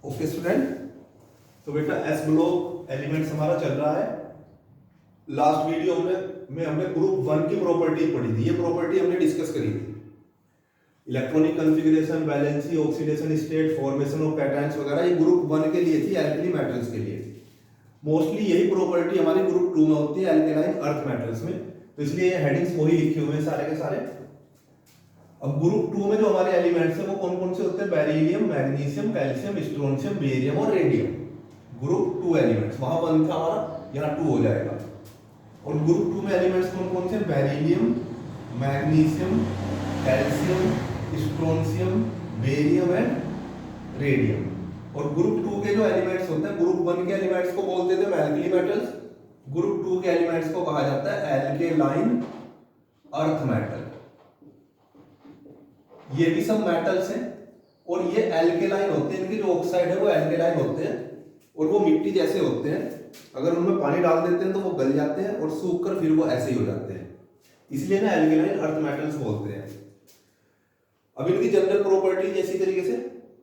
Okay student, तो बेटा S block elements हमारा चल रहा है। लास्ट वीडियो में हमने ग्रुप वन की प्रॉपर्टी पढ़ी थी। ये प्रॉपर्टी हमने डिस्कस करी थी, electronic configuration, valency, oxidation state, formation of cations वगैरह। ये ग्रुप वन के लिए थी, एल्कली मेटल्स के लिए। मोस्टली यही प्रॉपर्टी हमारी ग्रुप टू में होती है, एल्केलाइन अर्थ मेटल्स में। तो इसलिए ये हेडिंग्स वही लिखे हुए हैं सारे के सारे। अब ग्रुप टू में जो हमारे एलिमेंट्स हैं वो कौन कौन से होते हैं? Beryllium, magnesium, calcium, strontium, barium और रेडियम। ग्रुप टू एलिमेंट्स, वहां वन था हमारा, यहाँ टू हो जाएगा। और ग्रुप टू में एलिमेंट्स कौन कौन से? Beryllium, magnesium, calcium, strontium, barium and radium. और ग्रुप टू के जो एलिमेंट्स होते हैं, ग्रुप वन के एलिमेंट्स को बोलते थे एल्कली मेटल्स, ग्रुप टू के एलिमेंट्स को कहा जाता है एल्केलाइन अर्थ मेटल। ये भी सब मेटल्स हैं और ये एल्केलाइन होते हैं। इनके जो ऑक्साइड है वो एल्केलाइन होते हैं और वो मिट्टी जैसे होते हैं। अगर उनमें पानी डाल देते हैं तो वो गल जाते हैं और सूख कर फिर वो ऐसे ही हो जाते हैं, इसलिए ना एल्केलाइन अर्थ मेटल्स बोलते हैं। अब इनकी जनरल प्रॉपर्टी जैसी तरीके से,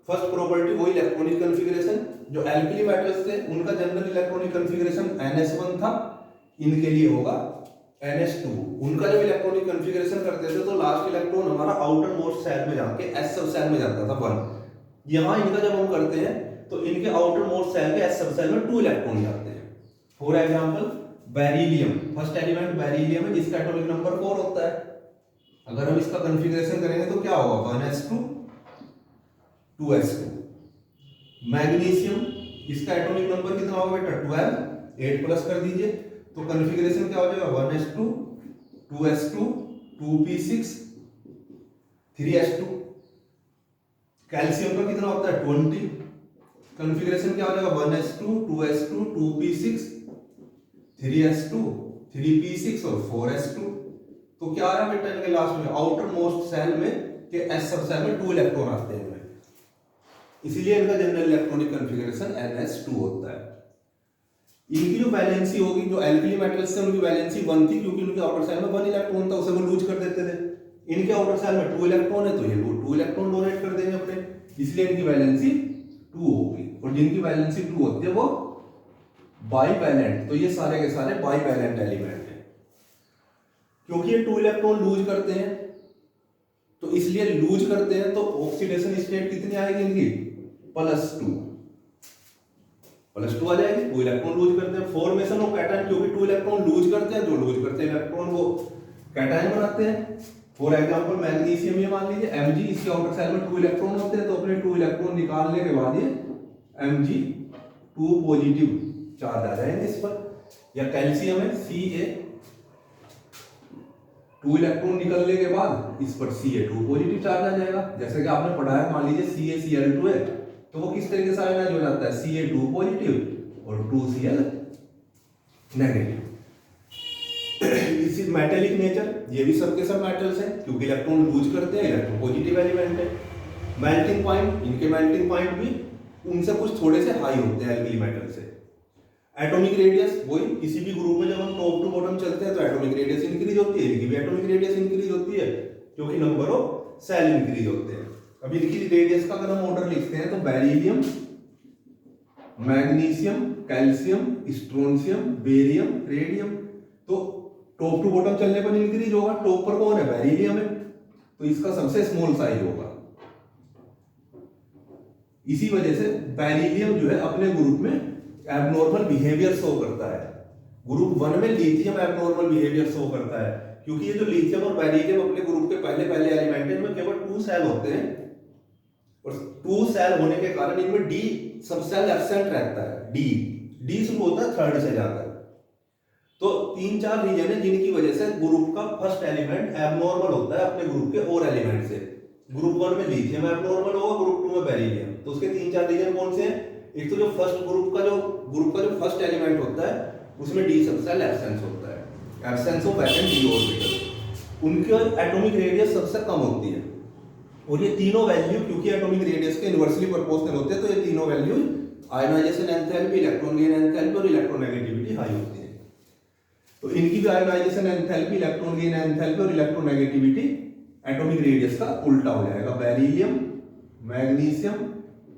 फर्स्ट प्रॉपर्टी वही इलेक्ट्रॉनिक कॉन्फ़िगरेशन। जो एल्कली मेटल्स थे उनका जनरल इलेक्ट्रॉनिक कॉन्फ़िगरेशन NS1 था, इनके लिए होगा NS2। उनका जब इलेक्ट्रॉनिक कॉन्फ़िगरेशन करते थे तो लास्ट इलेक्ट्रॉन हमारा आउटर मोस्ट सेल में जाके S सब सेल में जाता था 1। यहाँ इनका जब हम करते हैं तो इनके आउटर मोस्ट सेल के S सब सेल में 2 इलेक्ट्रॉन जाते हैं। For example beryllium, first element beryllium है जिसका एटॉमिक नंबर 4 होता है। अगर हम इसका कॉन्फ़िगरेशन करेंगे तो क्या होगा? 1s2 2s2। मैग्नीशियम, इसका एटॉमिक नंबर कितना होगा बेटा? 12, 8 प्लस कर दीजिए तो कॉन्फ़िगरेशन क्या हो जाएगा? 1s2 2s2 2p6 3s2। Calcium का कितना होता है? 20। कॉन्फ़िगरेशन क्या हो जाएगा? 1s2 2s2 2p6 3s2 3p6 और 4s2। तो क्या आया बेटा इनके लास्ट में? आउटर मोस्ट सेल में के S सब सेल में 2 इलेक्ट्रॉन आते हैं, इसीलिए इनका जनरल इलेक्ट्रॉनिक कॉन्फ़िगरेशन NS2 होता है। इनकी जो वैलेंसी होगी, जो एल्कली मेटल्स से उनकी वैलेंसी 1 थी, क्योंकि उनके आउटर सेल में 1 इलेक्ट्रॉन था, उसे वो लूज कर देते थे। इनके आउटर सेल में 2 इलेक्ट्रॉन है तो ये 2 इलेक्ट्रॉन डोनेट कर देंगे अपने, इसलिए इनकी वैलेंसी 2 होगी। और जिनकी वैलेंसी 2 होती है वो बाईवैलेंट। तो ये सारे के सारे बाईवैलेंट एलिमेंट है। क्योंकि ये 2 इलेक्ट्रॉन लूज करते हैं तो इसलिए लूज करते हैं तो ऑक्सीडेशन स्टेट कितनी आएगी इनकी? +2 आ जाएगी। 2 इलेक्ट्रॉन लूज करते हैं। फॉर्मेशन ऑफ कैटायन, क्योंकि 2 इलेक्ट्रॉन लूज करते हैं, जो लूज करते हैं इलेक्ट्रॉन वो कैटायन बनाते हैं। फॉर एग्जांपल मैग्नीशियम, ये मान लीजिए Mg, इसके आउटर सेल में 2 इलेक्ट्रॉन होते हैं तो अपने 2 इलेक्ट्रॉन निकालने के बाद ये Mg2 पॉजिटिव चार्ज आ जाएंगे इस पर। या कैल्शियम है Ca, 2 इलेक्ट्रॉन निकलने के बाद इस पर Ca2 पॉजिटिव चार्ज आ जाएगा। जैसे कि आपने पढ़ा है, मान लीजिए CaCl2 है तो वो किस तरीके से आयनाइज हो जाता है? Ca2 पॉजिटिव और 2Cl नेगेटिव। इसी मेटेलिक नेचर, ये भी सबके सब मेटल्स हैं क्योंकि इलेक्ट्रॉन लूज करते हैं, इलेक्ट्रॉन पॉजिटिव एलिमेंट है। मेल्टिंग पॉइंट, इनके मेल्टिंग पॉइंट भी उनसे कुछ थोड़े से हाई होते हैं एल्कली मेटल से। एटॉमिक रेडियस, वही किसी भी ग्रुप में जब हम टॉप टू बॉटम चलते हैं तो एटॉमिक रेडियस इंक्रीज होती है, इनकी भी एटॉमिक रेडियस इंक्रीज होती है क्योंकि नंबर ऑफ सेल इंक्रीज होते हैं। अब इनकी रेडियस का अगर हम ऑर्डर लिखते हैं तो beryllium, magnesium, calcium, strontium, barium, radium. तो टॉप टू बॉटम चलने पर इंक्रीज होगा। टॉप पर कौन है? बेरिलियम है, तो इसका सबसे स्मॉल साइज होगा। इसी वजह से बेरिलियम जो है अपने ग्रुप में एबनॉर्मल बिहेवियर शो करता है। ग्रुप 1 में लिथियम एबनॉर्मल बिहेवियर शो करता है क्योंकि ये जो लिथियम और बेरिलियम अपने ग्रुप के पहले एलिमेंट है, इनमें केवल 2 सेल होते हैं और 2 सेल होने के कारण इनमें D सब सेल एब्सेंट रहता है। D शुरू होता है 3rd से जाकर। तो 3-4 रीजन है जिनकी वजह से ग्रुप का फर्स्ट एलिमेंट एबनॉर्मल होता है अपने ग्रुप के और एलिमेंट से। ग्रुप 1 में लिथियम एबनॉर्मल होगा, ग्रुप 2 में बेरिलियम। तो उसके 3-4 रीजन कौन से हैं? एक तो जो ग्रुप का जो फर्स्ट एलिमेंट होता है उसमें D सब सेल एब्सेंस होता है, absence of valent D orbital. उनकी एटॉमिक रेडियस सबसे कम होती है और ये तीनों वैल्यू क्योंकि एटॉमिक रेडियस के इनवर्सली प्रोपोर्शनल होते हैं तो ये तीनों value ionisation enthalpy, electron gain enthalpy और इलेक्ट्रोनेगेटिविटी हाई होती है। तो इनकी भी ionisation enthalpy, electron gain enthalpy और इलेक्ट्रोनेगेटिविटी एटॉमिक रेडियस का उल्टा हो जाएगा। Beryllium, magnesium,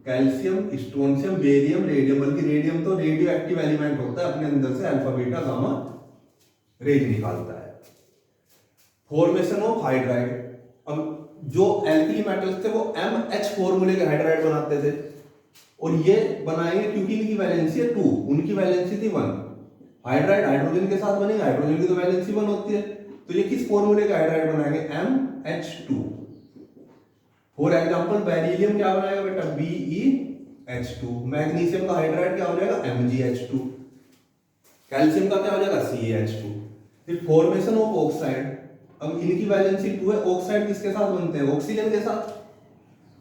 calcium, strontium, barium, radium, बल्कि रेडियम तो रेडियो एक्टिव एलिमेंट होता है, अपने अंदर से अल्फा बीटा गामा रेज निकालता है। फॉर्मेशन ऑफ हाइड्राइड, अब जो एल्कली मेटल्स थे वो MH फॉर्मूले के हाइड्राइड बनाते थे, और ये बनाएंगे क्योंकि इनकी वैलेंसी है 2, उनकी वैलेंसी थी 1। हाइड्राइड हाइड्रोजन के साथ बनेगा, हाइड्रोजन की तो वैलेंसी 1 होती है, तो ये किस फॉर्मूले का हाइड्राइड बनाएंगे? MH2। फॉर एग्जांपल बेरिलियम क्या बनाएगा बेटा? BeH2। मैग्नीशियम का हाइड्राइड क्या हो जाएगा? MgH2। कैल्शियम का क्या हो जाएगा? CaH2। फिर फॉर्मेशन ऑफ ऑक्साइड, अब इनकी वैलेंसी 2 है, ऑक्साइड किसके साथ बनते हैं? ऑक्सीजन के साथ।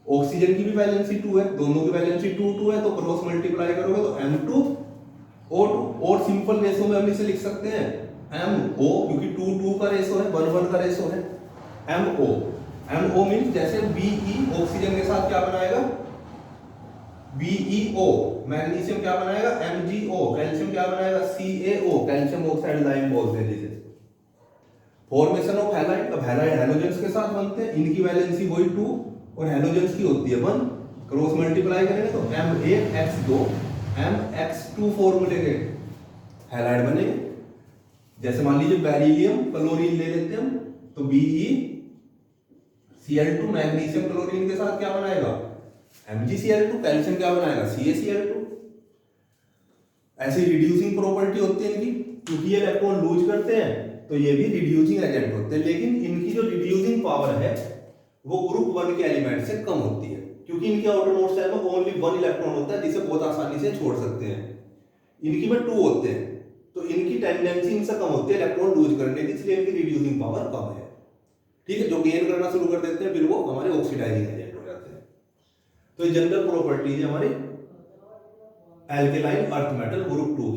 ऑक्सीजन की भी वैलेंसी 2 है, दोनों की वैलेंसी 2 है, तो क्रॉस मल्टीप्लाई करोगे तो M2O2, और सिंपल रेशो में हम इसे लिख सकते हैं MO, क्योंकि 2 का रेशो है, 1 का रेशो है। MO मींस जैसे Be ऑक्सीजन के साथ क्या बनाएगा? BeO। मैग्नीशियम क्या बनाएगा? MgO। कैल्शियम क्या बनाएगा? CaO, कैल्शियम ऑक्साइड लाइम बोलते हैं जिसे। फॉर्मेशन ऑफ हैलाइड, अब हैलाइड हैलोजेंस के साथ बनते हैं, इनकी वैलेंसी वही 2 और हैलोजेंस की होती है 1, क्रॉस मल्टीप्लाई करेंगे तो M1X2 MX2 फॉर्मूले के हैलाइड बनेंगे। जैसे मान लीजिए बेरिलियम क्लोरीन ले लेते हैं हम, तो BeCl2, मैग्नीशियम क्लोरीन के साथ क्या बनाएगा? MgCl2। कैल्शियम क्या बनाएगा? CaCl2। ऐसी रिड्यूसिंग प्रॉपर्टी होती है इनकी, क्योंकि ये इलेक्ट्रॉन लूज करते हैं तो ये भी रिड्यूसिंग एजेंट होते हैं, लेकिन इनकी जो रिड्यूसिंग पावर है वो ग्रुप 1 के एलिमेंट से कम होती है, क्योंकि इनके आउटरमोस्ट शेल में ओनली 1 इलेक्ट्रॉन होता है जिसे बहुत आसानी से छोड़ सकते हैं। इनकी में 2 होते हैं, तो इनकी टेंडेंसी इनसे कम होती है इलेक्ट्रॉन लूज करने की, इसलिए इनकी रिड्यूसिंग पावर कम है। ठीक है, जो गेन करना शुरू कर देते हैं फिर वो हमारे ऑक्सीडाइजिंग एजेंट हो जाते हैं। तो जनरल प्रॉपर्टीज हमारी एल्केलाइन अर्थ मेटल ग्रुप 2